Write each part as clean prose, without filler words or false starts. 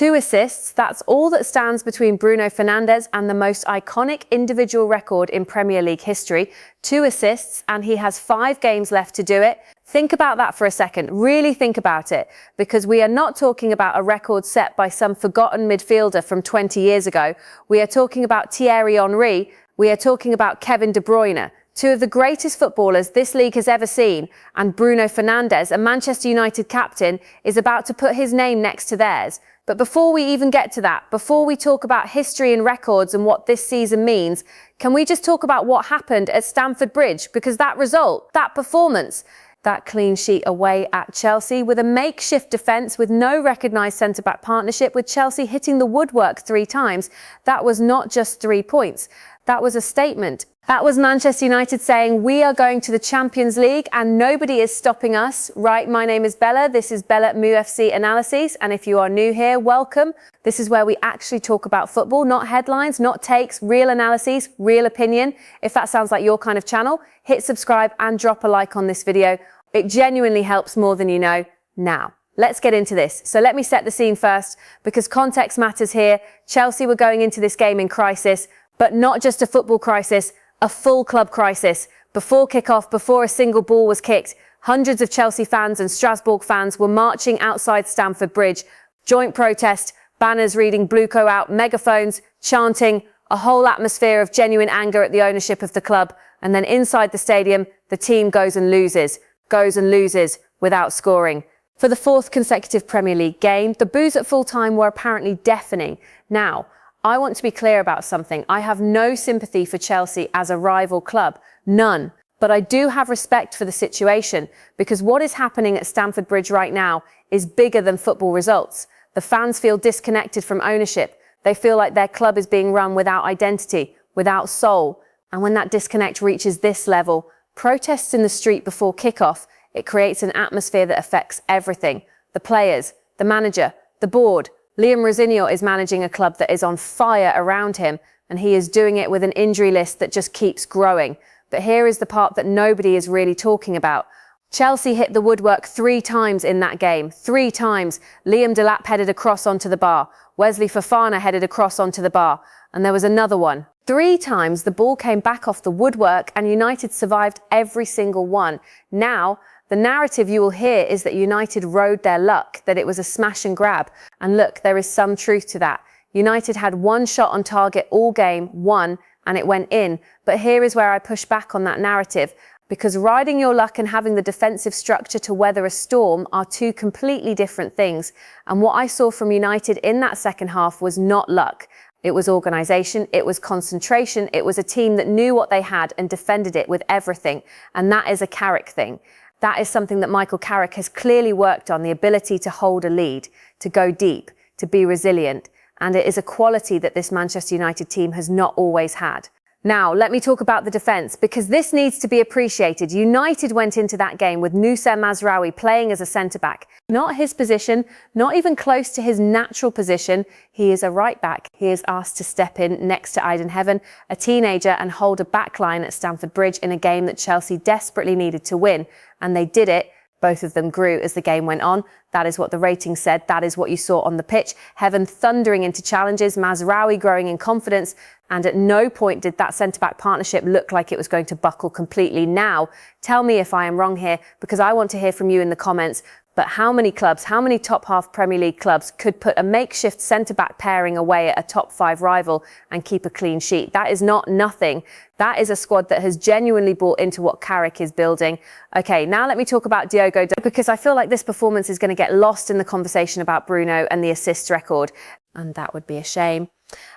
2 assists, that's all that stands between Bruno Fernandes and the most iconic individual record in Premier League history. 2 assists, and he has 5 games left to do it. Think about that for a second. Really think about it, because we are not talking about a record set by some forgotten midfielder from 20 years ago. We are talking about Thierry Henry. We are talking about Kevin De Bruyne. 2 of the greatest footballers this league has ever seen, and Bruno Fernandes, a Manchester United captain, is about to put his name next to theirs. But before we even get to that, before we talk about history and records and what this season means, can we just talk about what happened at Stamford Bridge? Because that result, that performance, that clean sheet away at Chelsea with a makeshift defence with no recognised centre-back partnership, with Chelsea hitting the woodwork 3 times, that was not just 3 points. That was a statement. That was Manchester United saying, we are going to the Champions League and nobody is stopping us. Right, my name is Bella. This is Bella Mufc Analyses. And if you are new here, welcome. This is where we actually talk about football, not headlines, not takes, real analyses, real opinion. If that sounds like your kind of channel, hit subscribe and drop a like on this video. It genuinely helps more than you know. Now, let's get into this. So let me set the scene first, because context matters here. Chelsea were going into this game in crisis, but not just a football crisis, a full club crisis. Before kickoff, before a single ball was kicked, hundreds of Chelsea fans and Strasbourg fans were marching outside Stamford Bridge. Joint protest, banners reading Bluco out, megaphones, chanting, a whole atmosphere of genuine anger at the ownership of the club. And then inside the stadium, the team goes and loses without scoring. For the 4th consecutive Premier League game, the boos at full time were apparently deafening. Now, I want to be clear about something. I have no sympathy for Chelsea as a rival club. None. But I do have respect for the situation, because what is happening at Stamford Bridge right now is bigger than football results. The fans feel disconnected from ownership. They feel like their club is being run without identity, without soul. And when that disconnect reaches this level, protests in the street before kickoff, it creates an atmosphere that affects everything. The players, the manager, the board. Liam Rosenior is managing a club that is on fire around him, and he is doing it with an injury list that just keeps growing. But here is the part that nobody is really talking about. Chelsea hit the woodwork 3 times in that game. 3 times. Liam Delap headed across onto the bar. Wesley Fofana headed across onto the bar. And there was another one. 3 times the ball came back off the woodwork and United survived every single one. Now, the narrative you will hear is that United rode their luck, that it was a smash and grab. And look, there is some truth to that. United had 1 shot on target all game, 1, and it went in. But here is where I push back on that narrative, because riding your luck and having the defensive structure to weather a storm are 2 completely different things. And what I saw from United in that second half was not luck. It was organisation, it was concentration, it was a team that knew what they had and defended it with everything. And that is a Carrick thing. That is something that Michael Carrick has clearly worked on, the ability to hold a lead, to go deep, to be resilient. And it is a quality that this Manchester United team has not always had. Now, let me talk about the defence, because this needs to be appreciated. United went into that game with Noussair Mazraoui playing as a centre-back. Not his position, not even close to his natural position. He is a right-back. He is asked to step in next to Aiden Heaven, a teenager, and hold a back-line at Stamford Bridge in a game that Chelsea desperately needed to win. And they did it. Both of them grew as the game went on. That is what the rating said. That is what you saw on the pitch. Heaven thundering into challenges, Mazraoui growing in confidence, and at no point did that centre-back partnership look like it was going to buckle completely. Now, tell me if I am wrong here, because I want to hear from you in the comments. But how many clubs, how many top half Premier League clubs could put a makeshift centre-back pairing away at a top 5 rival and keep a clean sheet? That is not nothing. That is a squad that has genuinely bought into what Carrick is building. Okay, now let me talk about Diogo Dalot, because I feel like this performance is going to get lost in the conversation about Bruno and the assists record. And that would be a shame.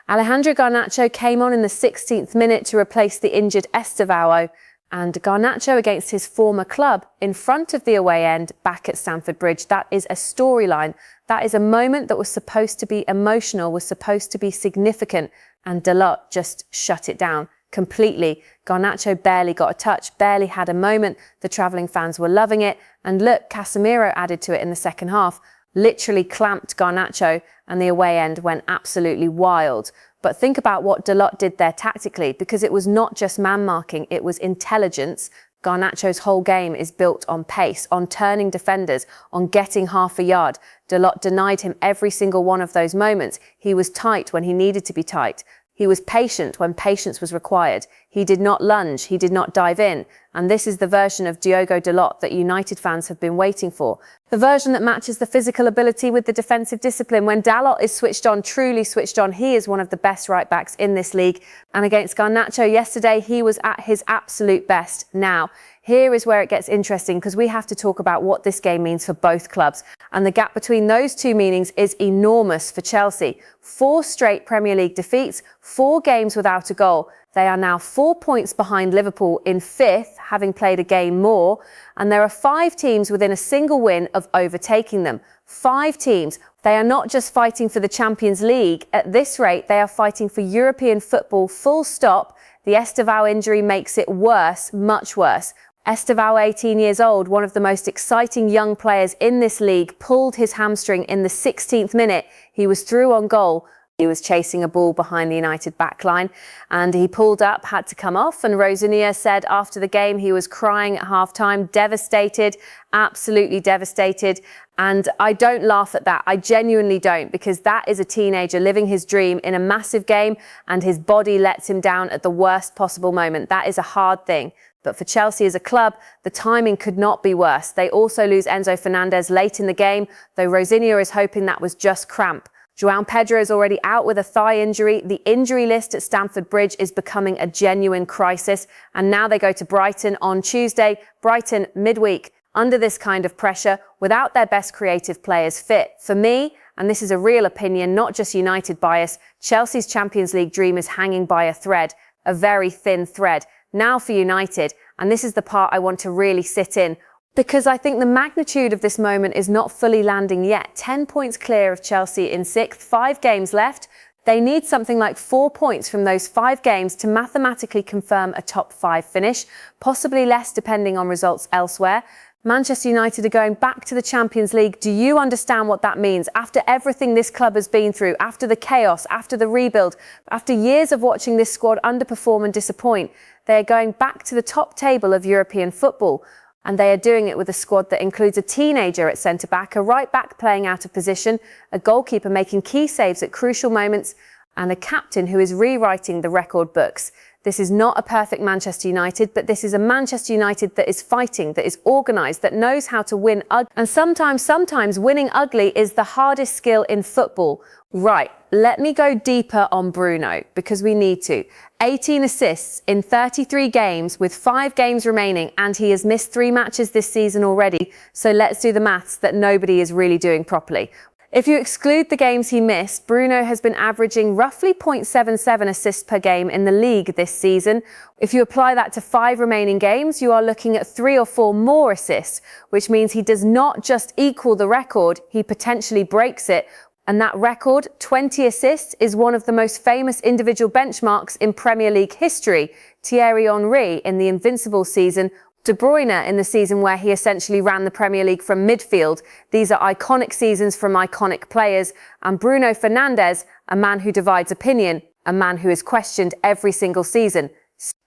Alejandro Garnacho came on in the 16th minute to replace the injured Estevao. And Garnacho against his former club in front of the away end back at Stamford Bridge. That is a storyline. That is a moment that was supposed to be emotional, was supposed to be significant. And Dalot just shut it down completely. Garnacho barely got a touch, barely had a moment. The travelling fans were loving it. And look, Casemiro added to it in the second half. Literally clamped Garnacho and the away end went absolutely wild. But think about what Dalot did there tactically, because it was not just man marking, it was intelligence, Garnacho's whole game is built on pace, on turning defenders, on getting half a yard. Dalot denied him every single one of those moments. He was tight when he needed to be tight. He was patient when patience was required. He did not lunge, he did not dive in. And this is the version of Diogo Dalot that United fans have been waiting for. The version that matches the physical ability with the defensive discipline. When Dalot is switched on, truly switched on, he is one of the best right-backs in this league. And against Garnacho yesterday, he was at his absolute best. Now, here is where it gets interesting, because we have to talk about what this game means for both clubs. And the gap between those two meanings is enormous for Chelsea. 4 straight Premier League defeats, 4 games without a goal. They are now 4 points behind Liverpool in 5th, having played a game more. And there are 5 teams within a single win of overtaking them. 5 teams. They are not just fighting for the Champions League. At this rate, they are fighting for European football full stop. The Estevao injury makes it worse, much worse. Estevao, 18 years old, one of the most exciting young players in this league, pulled his hamstring in the 16th minute. He was through on goal. He was chasing a ball behind the United backline and he pulled up, had to come off. And Rosinia said after the game he was crying at halftime, devastated, absolutely devastated. And I don't laugh at that. I genuinely don't, because that is a teenager living his dream in a massive game and his body lets him down at the worst possible moment. That is a hard thing. But for Chelsea as a club, the timing could not be worse. They also lose Enzo Fernandez late in the game, though Rosinia is hoping that was just cramp. João Pedro is already out with a thigh injury. The injury list at Stamford Bridge is becoming a genuine crisis. And now they go to Brighton on Tuesday. Brighton midweek, under this kind of pressure, without their best creative players fit. For me, and this is a real opinion, not just United bias, Chelsea's Champions League dream is hanging by a thread, a very thin thread. Now for United, and this is the part I want to really sit in, because I think the magnitude of this moment is not fully landing yet. 10 points clear of Chelsea in 6th, 5 games left. They need something like 4 points from those 5 games to mathematically confirm a top 5 finish, possibly less depending on results elsewhere. Manchester United are going back to the Champions League. Do you understand what that means? After everything this club has been through, after the chaos, after the rebuild, after years of watching this squad underperform and disappoint, they are going back to the top table of European football. And they are doing it with a squad that includes a teenager at centre-back, a right-back playing out of position, a goalkeeper making key saves at crucial moments, and a captain who is rewriting the record books. This is not a perfect Manchester United, but this is a Manchester United that is fighting, that is organised, that knows how to win. And sometimes winning ugly is the hardest skill in football. Right, let me go deeper on Bruno, because we need to. 18 assists in 33 games with 5 games remaining, and he has missed 3 matches this season already. So let's do the maths that nobody is really doing properly. If you exclude the games he missed, Bruno has been averaging roughly 0.77 assists per game in the league this season. If you apply that to 5 remaining games, you are looking at 3 or 4 more assists, which means he does not just equal the record, he potentially breaks it. And that record, 20 assists, is one of the most famous individual benchmarks in Premier League history. Thierry Henry in the Invincible season, De Bruyne in the season where he essentially ran the Premier League from midfield. These are iconic seasons from iconic players. And Bruno Fernandes, a man who divides opinion, a man who is questioned every single season.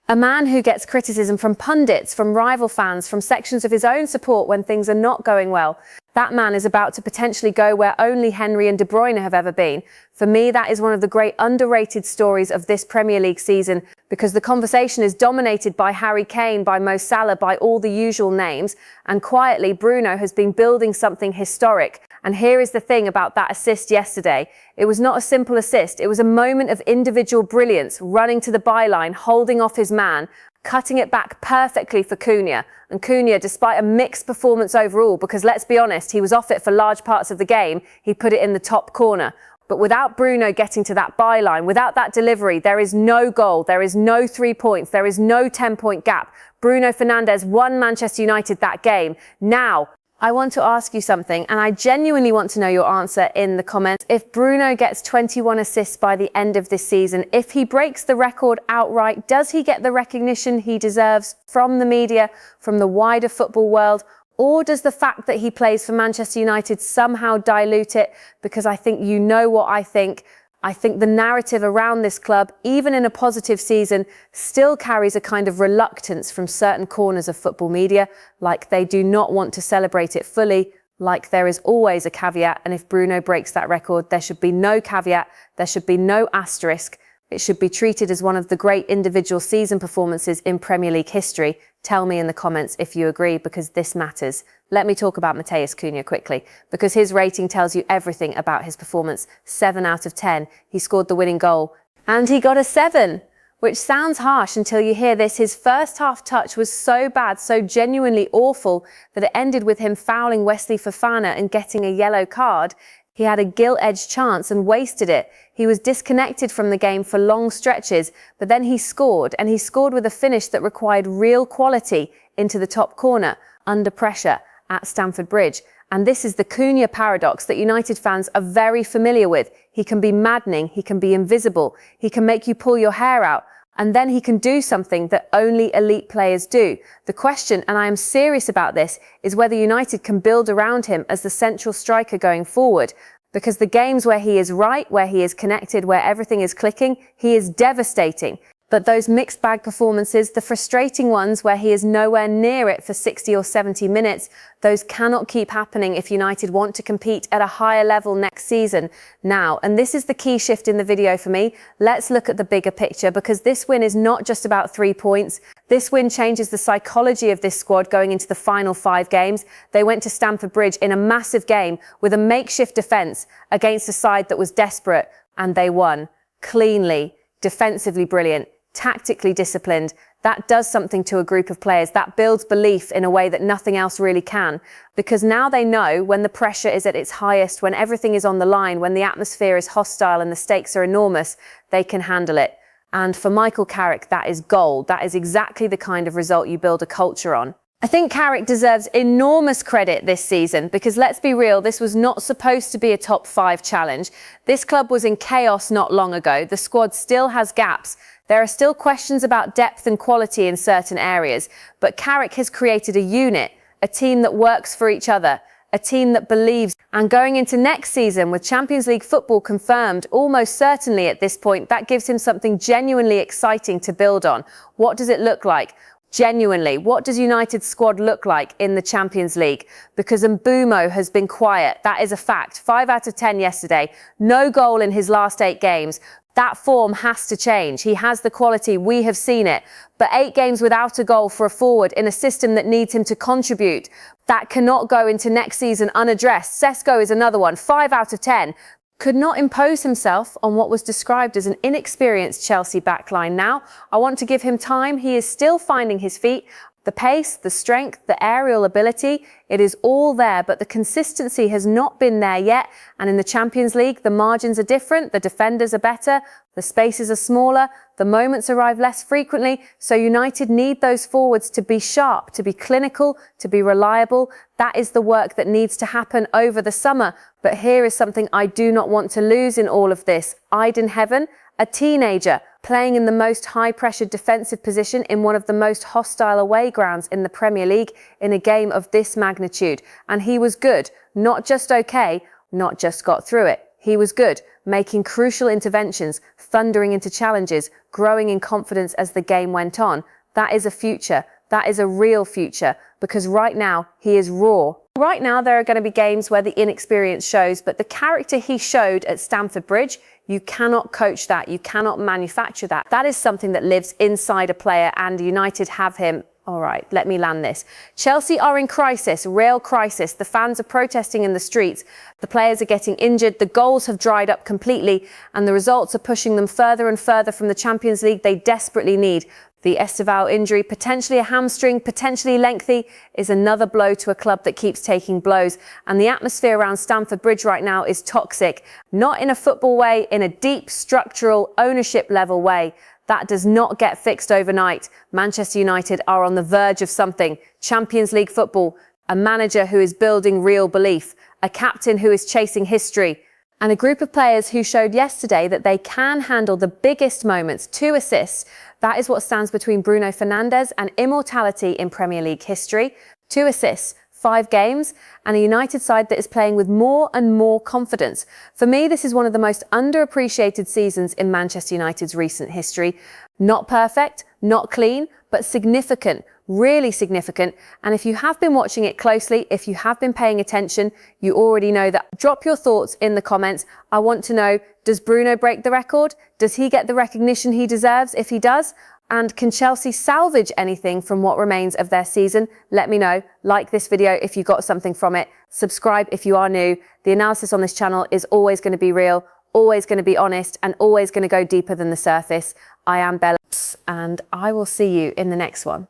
A man who gets criticism from pundits, from rival fans, from sections of his own support when things are not going well. That man is about to potentially go where only Henry and De Bruyne have ever been. For me, that is one of the great underrated stories of this Premier League season, because the conversation is dominated by Harry Kane, by Mo Salah, by all the usual names. And quietly, Bruno has been building something historic. And here is the thing about that assist yesterday. It was not a simple assist. It was a moment of individual brilliance, running to the byline, holding off his man, cutting it back perfectly for Kuna. And Kuna, despite a mixed performance overall, because let's be honest, he was off it for large parts of the game, he put it in the top corner. But without Bruno getting to that byline, without that delivery, there is no goal, there is no 3 points, there is no 10-point gap. Bruno Fernandes won Manchester United that game. Now, I want to ask you something, and I genuinely want to know your answer in the comments. If Bruno gets 21 assists by the end of this season, if he breaks the record outright, does he get the recognition he deserves from the media, from the wider football world? Or does the fact that he plays for Manchester United somehow dilute it? Because I think you know what I think. I think the narrative around this club, even in a positive season, still carries a kind of reluctance from certain corners of football media, like they do not want to celebrate it fully, like there is always a caveat, and if Bruno breaks that record, there should be no caveat, there should be no asterisk. It should be treated as one of the great individual season performances in Premier League history. Tell me in the comments if you agree, because this matters. Let me talk about Matheus Cunha quickly, because his rating tells you everything about his performance. 7 out of 10. He scored the winning goal, and he got a 7, which sounds harsh until you hear this. His first half touch was so bad, so genuinely awful, that it ended with him fouling Wesley Fofana and getting a yellow card. He had a gilt-edged chance and wasted it. He was disconnected from the game for long stretches, but then he scored, and he scored with a finish that required real quality into the top corner, under pressure, at Stamford Bridge. And this is the Cunha paradox that United fans are very familiar with. He can be maddening, he can be invisible, he can make you pull your hair out, and then he can do something that only elite players do. The question, and I am serious about this, is whether United can build around him as the central striker going forward. Because the games where he is right, where he is connected, where everything is clicking, he is devastating. But those mixed bag performances, the frustrating ones where he is nowhere near it for 60 or 70 minutes, those cannot keep happening if United want to compete at a higher level next season now. And this is the key shift in the video for me. Let's look at the bigger picture, because this win is not just about 3 points. This win changes the psychology of this squad going into the final 5 games. They went to Stamford Bridge in a massive game with a makeshift defence against a side that was desperate, and they won cleanly, defensively brilliant, tactically disciplined. That does something to a group of players. That builds belief in a way that nothing else really can. Because now they know when the pressure is at its highest, when everything is on the line, when the atmosphere is hostile and the stakes are enormous, they can handle it. And for Michael Carrick, that is gold. That is exactly the kind of result you build a culture on. I think Carrick deserves enormous credit this season, because let's be real, this was not supposed to be a top 5 challenge. This club was in chaos not long ago. The squad still has gaps. There are still questions about depth and quality in certain areas, but Carrick has created a unit, a team that works for each other, a team that believes. And going into next season with Champions League football confirmed almost certainly at this point, that gives him something genuinely exciting to build on. What does it look like? Genuinely, what does United's squad look like in the Champions League? Because Mbeumo has been quiet. That is a fact. 5 out of 10 yesterday. No goal in his last 8 games. That form has to change. He has the quality. We have seen it. But 8 games without a goal for a forward in a system that needs him to contribute, that cannot go into next season unaddressed. Sesko is another one. 5 out of 10. Could not impose himself on what was described as an inexperienced Chelsea backline. Now, I want to give him time. He is still finding his feet. The pace, the strength, the aerial ability, it is all there, but the consistency has not been there yet. And in the Champions League, the margins are different, the defenders are better, the spaces are smaller, the moments arrive less frequently. So United need those forwards to be sharp, to be clinical, to be reliable. That is the work that needs to happen over the summer. But here is something I do not want to lose in all of this. Eyed in heaven, a teenager playing in the most high-pressured defensive position in one of the most hostile away grounds in the Premier League in a game of this magnitude. And he was good, not just okay, not just got through it. He was good, making crucial interventions, thundering into challenges, growing in confidence as the game went on. That is a future. That is a real future, because right now he is raw. Right now there are going to be games where the inexperience shows, but the character he showed at Stamford Bridge, you cannot coach that, you cannot manufacture that. That is something that lives inside a player, and United have him. All right, let me land this. Chelsea are in crisis, real crisis. The fans are protesting in the streets. The players are getting injured. The goals have dried up completely, and the results are pushing them further and further from the Champions League they desperately need. The Esteval injury, potentially a hamstring, potentially lengthy, is another blow to a club that keeps taking blows. And the atmosphere around Stamford Bridge right now is toxic. Not in a football way, in a deep, structural, ownership level way. That does not get fixed overnight. Manchester United are on the verge of something. Champions League football, a manager who is building real belief, a captain who is chasing history, and a group of players who showed yesterday that they can handle the biggest moments. 2 assists. That is what stands between Bruno Fernandes and immortality in Premier League history. 2 assists 5 games, and a United side that is playing with more and more confidence. For me, this is one of the most underappreciated seasons in Manchester United's recent history. Not perfect, not clean, but significant, really significant. And if you have been watching it closely, if you have been paying attention, you already know that. Drop your thoughts in the comments. I want to know, does Bruno break the record? Does he get the recognition he deserves if he does? And can Chelsea salvage anything from what remains of their season? Let me know. Like this video if you got something from it. Subscribe if you are new. The analysis on this channel is always going to be real, always going to be honest, and always going to go deeper than the surface. I am Bella, and I will see you in the next one.